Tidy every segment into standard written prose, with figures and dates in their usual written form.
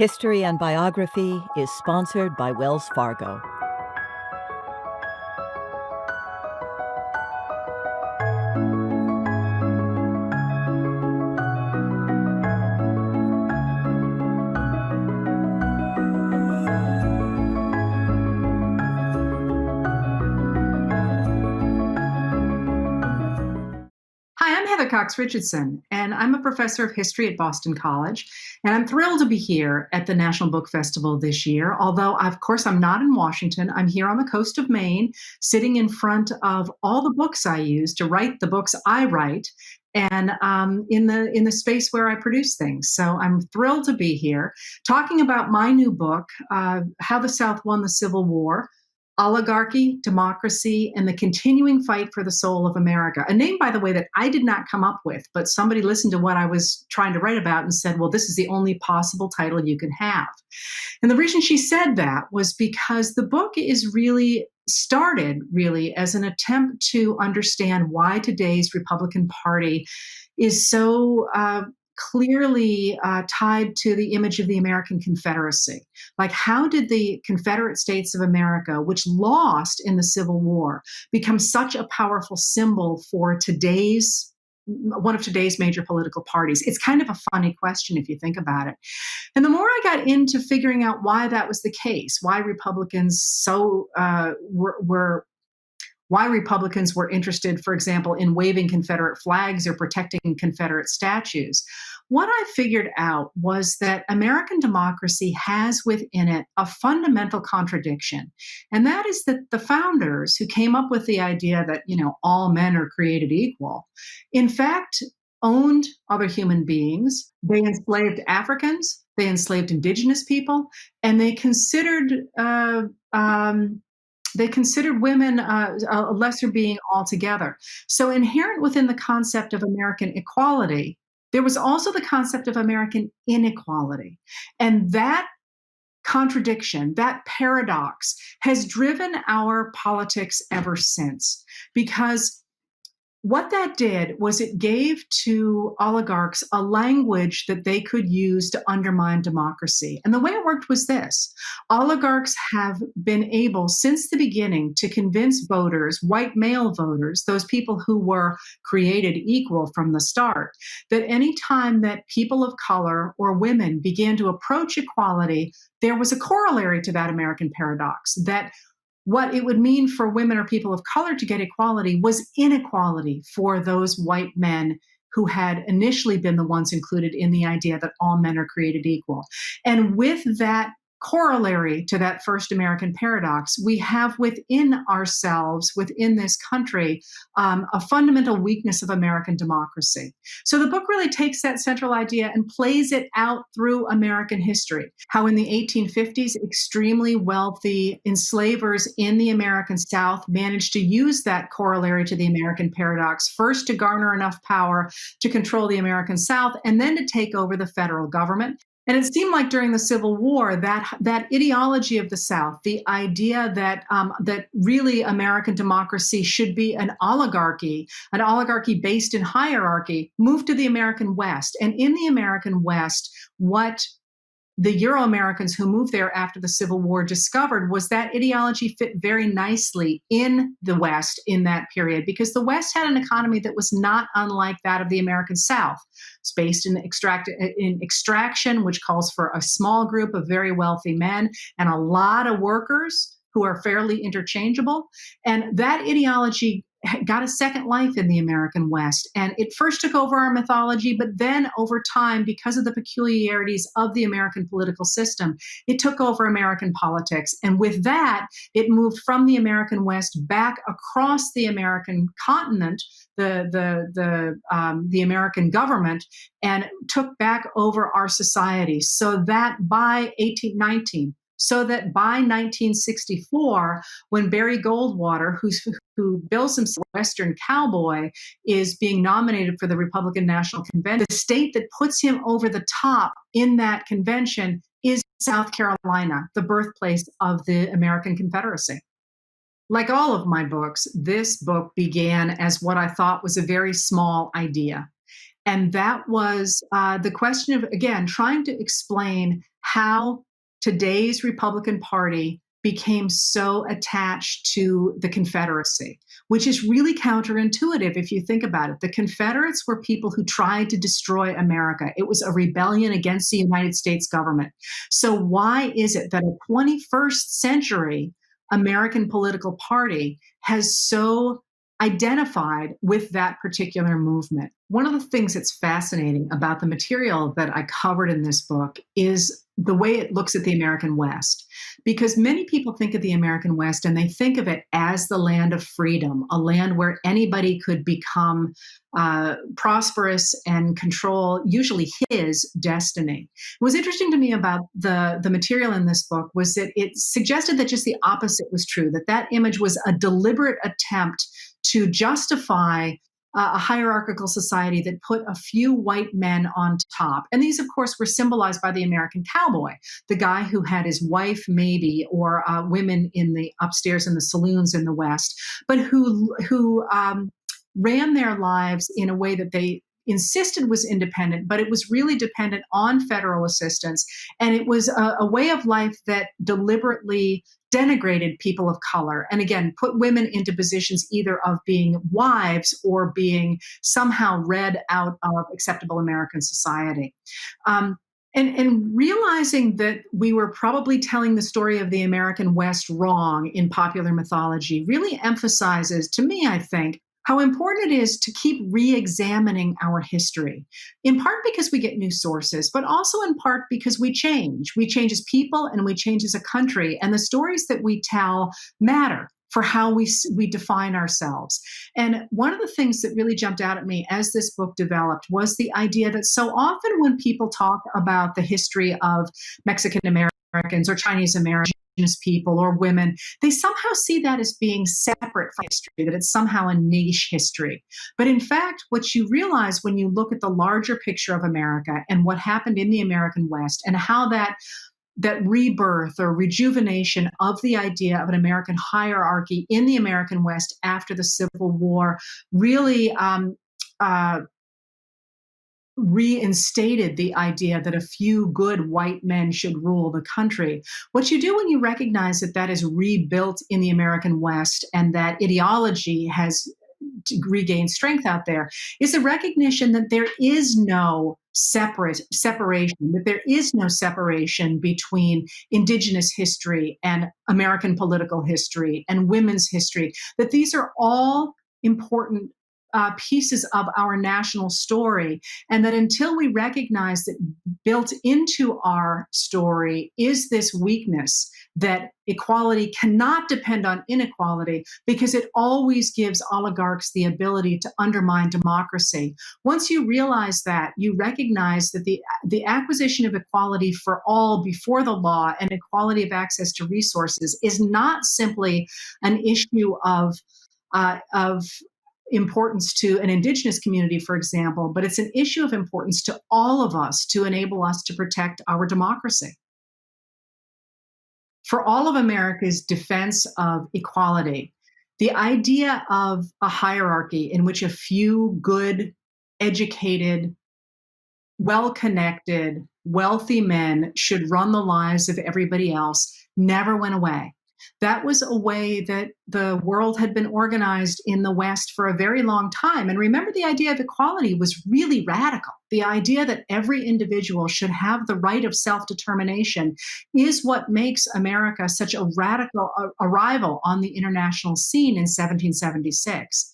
History and Biography is sponsored by Wells Fargo. Hi, I'm Heather Cox Richardson, and I'm a professor of history at Boston College. And I'm thrilled to be here at the National Book Festival this year. Although, of course, I'm not in Washington. I'm here on the coast of Maine, sitting in front of all the books I use to write the books I write, and in the space where I produce things. So I'm thrilled to be here talking about my new book, How the South Won the Civil War. Oligarchy, Democracy, and the Continuing Fight for the Soul of America. A name, by the way, that I did not come up with, but somebody listened to what I was trying to write about and said, well, this is the only possible title you can have. And the reason she said that was because the book is really started really as an attempt to understand why today's Republican Party is so clearly tied to the image of the American Confederacy. Like, how did the Confederate States of America, which lost in the Civil War, become such a powerful symbol for one of today's major political parties? It's kind of a funny question if you think about it. And the more I got into figuring out why that was the case, why Republicans why Republicans were interested, for example, in waving Confederate flags or protecting Confederate statues. What I figured out was that American democracy has within it a fundamental contradiction. And that is that the founders who came up with the idea that, all men are created equal, in fact, owned other human beings. They enslaved Africans, they enslaved indigenous people, and they considered women a lesser being altogether. So inherent within the concept of American equality, there was also the concept of American inequality. And that contradiction, that paradox, has driven our politics ever since. Because what that did was it gave to oligarchs a language that they could use to undermine democracy. And the way it worked was this: oligarchs have been able since the beginning to convince voters, white male voters, those people who were created equal from the start, that any time that people of color or women began to approach equality, there was a corollary to that American paradox, that what it would mean for women or people of color to get equality was inequality for those white men who had initially been the ones included in the idea that all men are created equal. And with that corollary to that first American paradox, we have within ourselves, within this country, a fundamental weakness of American democracy. So the book really takes that central idea and plays it out through American history. How in the 1850s, extremely wealthy enslavers in the American South managed to use that corollary to the American paradox, first to garner enough power to control the American South, and then to take over the federal government. And it seemed like during the Civil War, that ideology of the South, the idea that really American democracy should be an oligarchy based in hierarchy, moved to the American West. And in the American West, what the Euro-Americans who moved there after the Civil War discovered was that ideology fit very nicely in the West in that period, because the West had an economy that was not unlike that of the American South. It's based in extraction, which calls for a small group of very wealthy men and a lot of workers who are fairly interchangeable. And that ideology got a second life in the American West. And it first took over our mythology, but then over time, because of the peculiarities of the American political system, it took over American politics. And with that, it moved from the American West back across the American continent, the American government, and took back over our society. So that by 1964, when Barry Goldwater, who bills himself a Western cowboy, is being nominated for the Republican National Convention, the state that puts him over the top in that convention is South Carolina, the birthplace of the American Confederacy. Like all of my books, this book began as what I thought was a very small idea. And that was the question of, again, trying to explain how today's Republican Party became so attached to the Confederacy, which is really counterintuitive if you think about it. The Confederates were people who tried to destroy America. It was a rebellion against the United States government. So why is it that a 21st century American political party has so identified with that particular movement? One of the things that's fascinating about the material that I covered in this book is the way it looks at the American West. Because many people think of the American West and they think of it as the land of freedom, a land where anybody could become prosperous and control usually his destiny. What was interesting to me about the material in this book was that it suggested that just the opposite was true, that that image was a deliberate attempt to justify a hierarchical society that put a few white men on top. And these, of course, were symbolized by the American cowboy, the guy who had his wife, maybe, or women in the upstairs in the saloons in the West, but who ran their lives in a way that they insisted was independent, but it was really dependent on federal assistance. And it was a way of life that deliberately denigrated people of color and again put women into positions either of being wives or being somehow read out of acceptable American society. And realizing that we were probably telling the story of the American West wrong in popular mythology really emphasizes, to me, I think, how important it is to keep re-examining our history, in part because we get new sources, but also in part because we change. We change as people and we change as a country, and the stories that we tell matter for how we define ourselves. And one of the things that really jumped out at me as this book developed was the idea that so often when people talk about the history of Mexican Americans or Chinese Americans, people or women, they somehow see that as being separate from history, that it's somehow a niche history. But in fact, what you realize when you look at the larger picture of America and what happened in the American West and how that rebirth or rejuvenation of the idea of an American hierarchy in the American West after the Civil War really reinstated the idea that a few good white men should rule the country. What you do when you recognize that that is rebuilt in the American West and that ideology has regained strength out there is the recognition that there is no separation, that there is no separation between Indigenous history and American political history and women's history, that these are all important pieces of our national story, and that until we recognize that built into our story is this weakness that equality cannot depend on inequality because it always gives oligarchs the ability to undermine democracy. Once you realize that, you recognize that the acquisition of equality for all before the law and equality of access to resources is not simply an issue of importance to an Indigenous community, for example, but it's an issue of importance to all of us to enable us to protect our democracy. For all of America's defense of equality, the idea of a hierarchy in which a few good, educated, well-connected, wealthy men should run the lives of everybody else never went away. That was a way that the world had been organized in the West for a very long time. And remember, the idea of equality was really radical. The idea that every individual should have the right of self-determination is what makes America such a radical arrival on the international scene in 1776.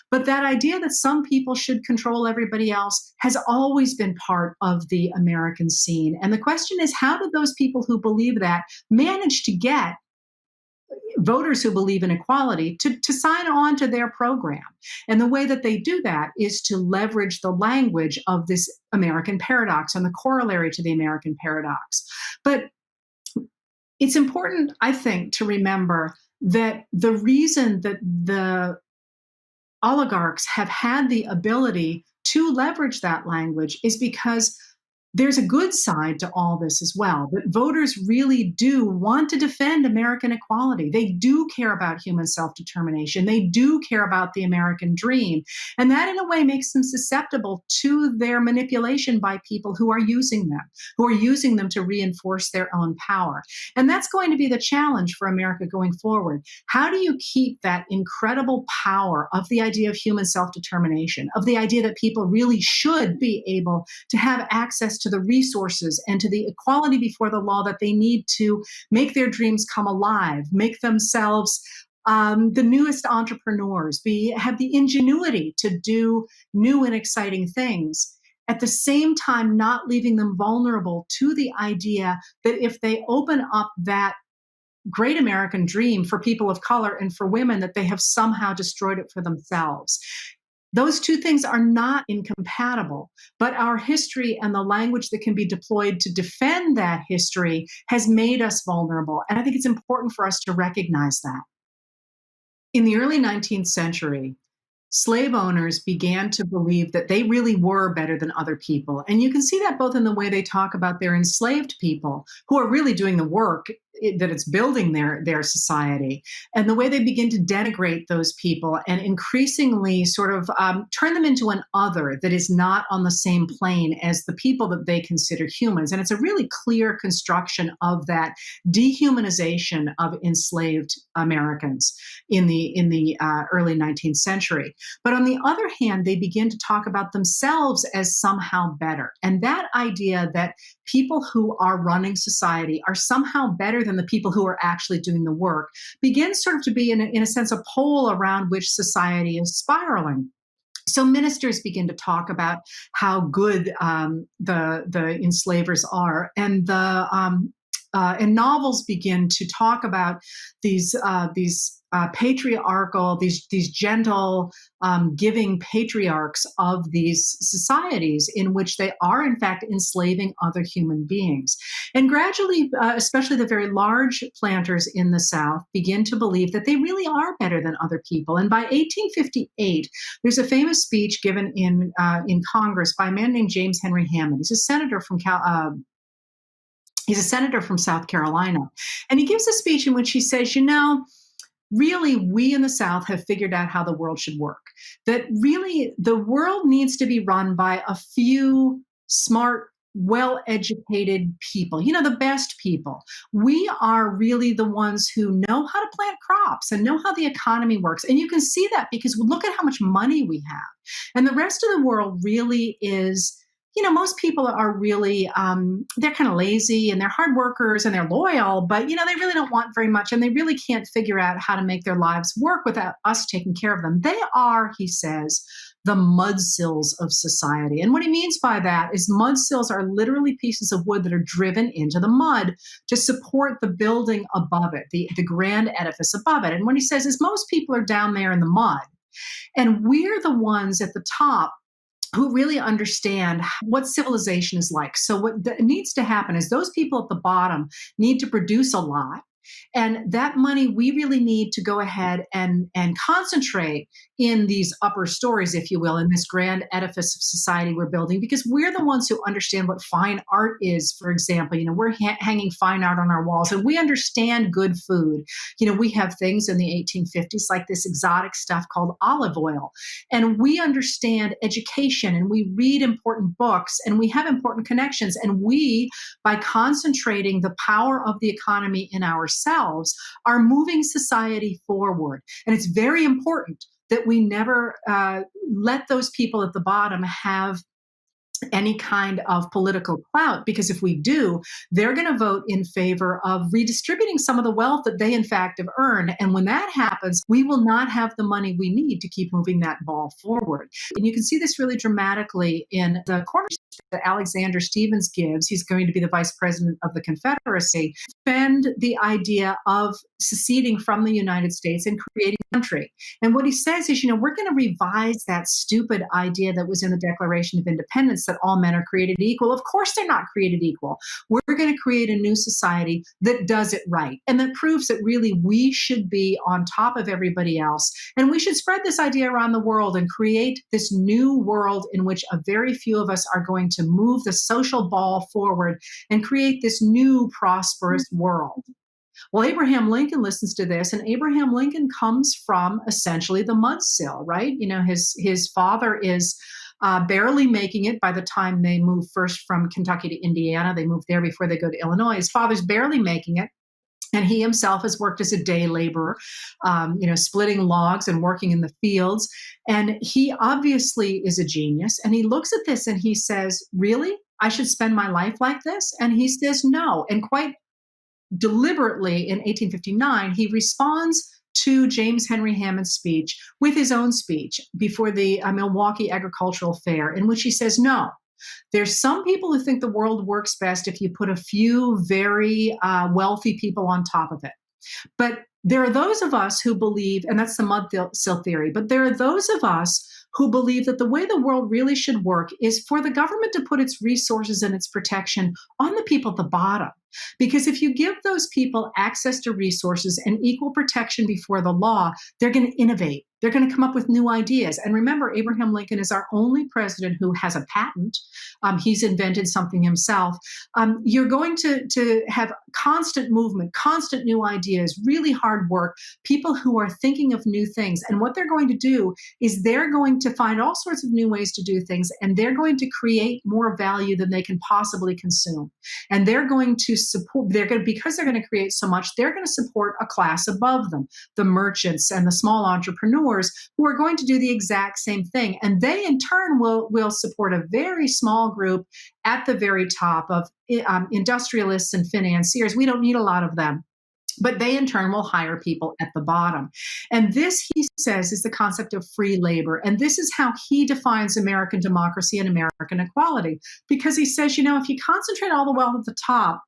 But that idea that some people should control everybody else has always been part of the American scene. And the question is, how did those people who believe that manage to get voters who believe in equality to sign on to their program? And the way that they do that is to leverage the language of this American paradox and the corollary to the American paradox. But it's important, I think, to remember that the reason that the oligarchs have had the ability to leverage that language is because there's a good side to all this as well, that voters really do want to defend American equality. They do care about human self-determination. They do care about the American dream. And that, in a way, makes them susceptible to their manipulation by people who are using them to reinforce their own power. And that's going to be the challenge for America going forward. How do you keep that incredible power of the idea of human self-determination, of the idea that people really should be able to have access to the resources and to the equality before the law that they need to make their dreams come alive, make themselves the newest entrepreneurs, have the ingenuity to do new and exciting things, at the same time not leaving them vulnerable to the idea that if they open up that great American dream for people of color and for women, that they have somehow destroyed it for themselves. Those two things are not incompatible, but our history and the language that can be deployed to defend that history has made us vulnerable. And I think it's important for us to recognize that. In the early 19th century, slave owners began to believe that they really were better than other people. And you can see that both in the way they talk about their enslaved people who are really doing the work that it's building their society, and the way they begin to denigrate those people and increasingly sort of turn them into an other that is not on the same plane as the people that they consider humans. And it's a really clear construction of that dehumanization of enslaved Americans in the early 19th century. But on the other hand, they begin to talk about themselves as somehow better. And that idea that people who are running society are somehow better than the people who are actually doing the work begins sort of to be, in a sense, a pole around which society is spiraling. So ministers begin to talk about how good the enslavers are, and novels begin to talk about these patriarchal, these gentle, giving patriarchs of these societies in which they are, in fact, enslaving other human beings. And gradually, especially the very large planters in the South begin to believe that they really are better than other people. And by 1858, there's a famous speech given in Congress by a man named James Henry Hammond. He's a senator from South Carolina. And he gives a speech in which he says, really, we in the South have figured out how the world should work. That really the world needs to be run by a few smart, well-educated people, the best people. We are really the ones who know how to plant crops and know how the economy works. And you can see that because look at how much money we have. And the rest of the world really is, most people are really, they're kind of lazy and they're hard workers and they're loyal, but, they really don't want very much. And they really can't figure out how to make their lives work without us taking care of them. They are, he says, the mudsills of society. And what he means by that is mudsills are literally pieces of wood that are driven into the mud to support the building above it, the grand edifice above it. And what he says is most people are down there in the mud, and we're the ones at the top who really understand what civilization is like. So what needs to happen is those people at the bottom need to produce a lot. And that money we really need to go ahead and concentrate in these upper stories, if you will, in this grand edifice of society we're building, because we're the ones who understand what fine art is. For example, we're hanging fine art on our walls, and we understand good food. We have things in the 1850s like this exotic stuff called olive oil, and we understand education, and we read important books, and we have important connections. And we, by concentrating the power of the economy in ourselves, are moving society forward. And it's very important that we never let those people at the bottom have any kind of political clout, because if we do, they're going to vote in favor of redistributing some of the wealth that they in fact have earned. And when that happens, we will not have the money we need to keep moving that ball forward. And you can see this really dramatically in the corner that Alexander Stephens gives. He's going to be the vice president of the Confederacy, defend the idea of seceding from the United States and creating a country. And what he says is, we're going to revise that stupid idea that was in the Declaration of Independence that that all men are created equal. Of course, they're not created equal. We're going to create a new society that does it right and that proves that really we should be on top of everybody else. And we should spread this idea around the world and create this new world in which a very few of us are going to move the social ball forward and create this new prosperous world. Well, Abraham Lincoln listens to this, and Abraham Lincoln comes from essentially the mudsill, right? You know, his father is barely making it by the time they move first from Kentucky to Indiana. They move there before they go to Illinois. His father's barely making it. And he himself has worked as a day laborer, splitting logs and working in the fields. And he obviously is a genius. And he looks at this and he says, really? I should spend my life like this? And he says no. And quite deliberately in 1859, he responds to James Henry Hammond's speech with his own speech before the Milwaukee Agricultural Fair, in which he says, no, there's some people who think the world works best if you put a few very wealthy people on top of it. But there are those of us who believe, and that's the mudsill theory, but there are those of us who believe that the way the world really should work is for the government to put its resources and its protection on the people at the bottom. Because if you give those people access to resources and equal protection before the law, they're going to innovate. They're going to come up with new ideas. And remember, Abraham Lincoln is our only president who has a patent. He's invented something himself. You're going to have constant movement, constant new ideas, really hard work, people who are thinking of new things. And what they're going to do is they're going to find all sorts of new ways to do things, and they're going to create more value than they can possibly consume. And they're going to support, because they're going to create so much, they're going to support a class above them, the merchants and the small entrepreneurs who are going to do the exact same thing. And they in turn will support a very small group at the very top of industrialists and financiers. We don't need a lot of them. But they in turn will hire people at the bottom. And this, he says, is the concept of free labor. And this is how he defines American democracy and American equality. Because he says, if you concentrate all the wealth at the top,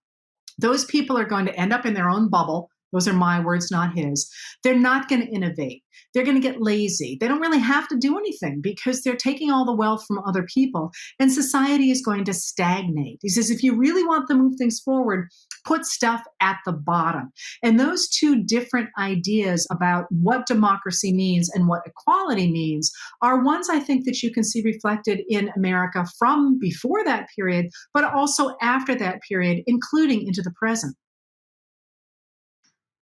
those people are going to end up in their own bubble. Those are my words, not his. They're not going to innovate. They're going to get lazy. They don't really have to do anything because they're taking all the wealth from other people, and society is going to stagnate. He says, if you really want to move things forward, put stuff at the bottom. And those two different ideas about what democracy means and what equality means are ones I think that you can see reflected in America from before that period, but also after that period, including into the present.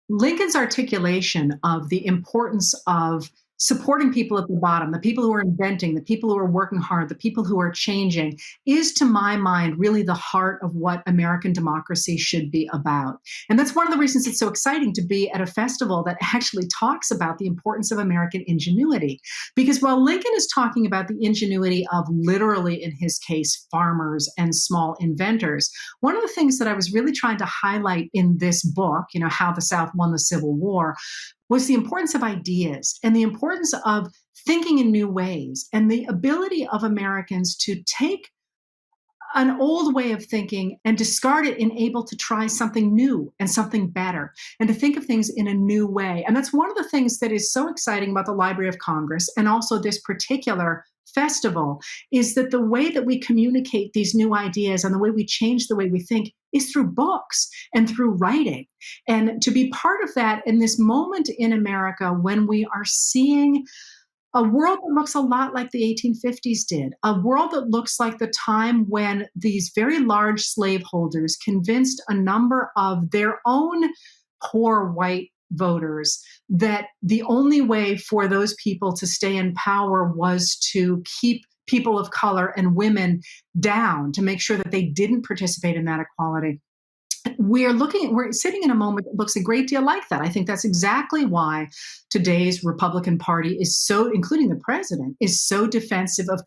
Lincoln's articulation of the importance of supporting people at the bottom, the people who are inventing, the people who are working hard, the people who are changing, is, to my mind, really the heart of what American democracy should be about. And that's one of the reasons it's so exciting to be at a festival that actually talks about the importance of American ingenuity. Because while Lincoln is talking about the ingenuity of, literally in his case, farmers and small inventors, one of the things that I was really trying to highlight in this book, How the South Won the Civil War, was the importance of ideas and the importance of thinking in new ways and the ability of Americans to take an old way of thinking and discard it and able to try something new and something better and to think of things in a new way. And that's one of the things that is so exciting about the Library of Congress and also this particular festival, is that the way that we communicate these new ideas and the way we change the way we think is through books and through writing. And to be part of that in this moment in America when we are seeing a world that looks a lot like the 1850s did, a world that looks like the time when these very large slaveholders convinced a number of their own poor white voters that the only way for those people to stay in power was to keep people of color and women down, to make sure that they didn't participate in that equality. We're sitting in a moment that looks a great deal like that. I think that's exactly why today's Republican Party is so, including the president, is so defensive of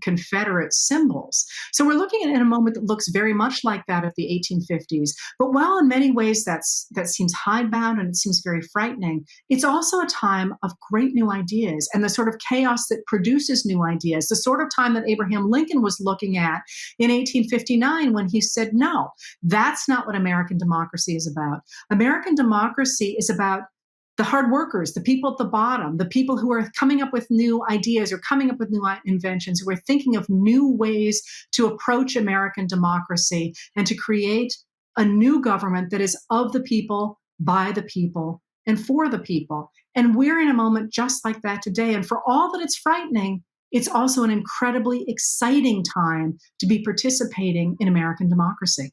Confederate symbols. So we're looking at a moment that looks very much like that of the 1850s. But while in many ways that seems hidebound and it seems very frightening, it's also a time of great new ideas and the sort of chaos that produces new ideas, the sort of time that Abraham Lincoln was looking at in 1859 when he said, no, that's not what American democracy is about. American democracy is about the hard workers, the people at the bottom, the people who are coming up with new ideas or coming up with new inventions, who are thinking of new ways to approach American democracy and to create a new government that is of the people, by the people, and for the people. And we're in a moment just like that today. And for all that it's frightening, it's also an incredibly exciting time to be participating in American democracy.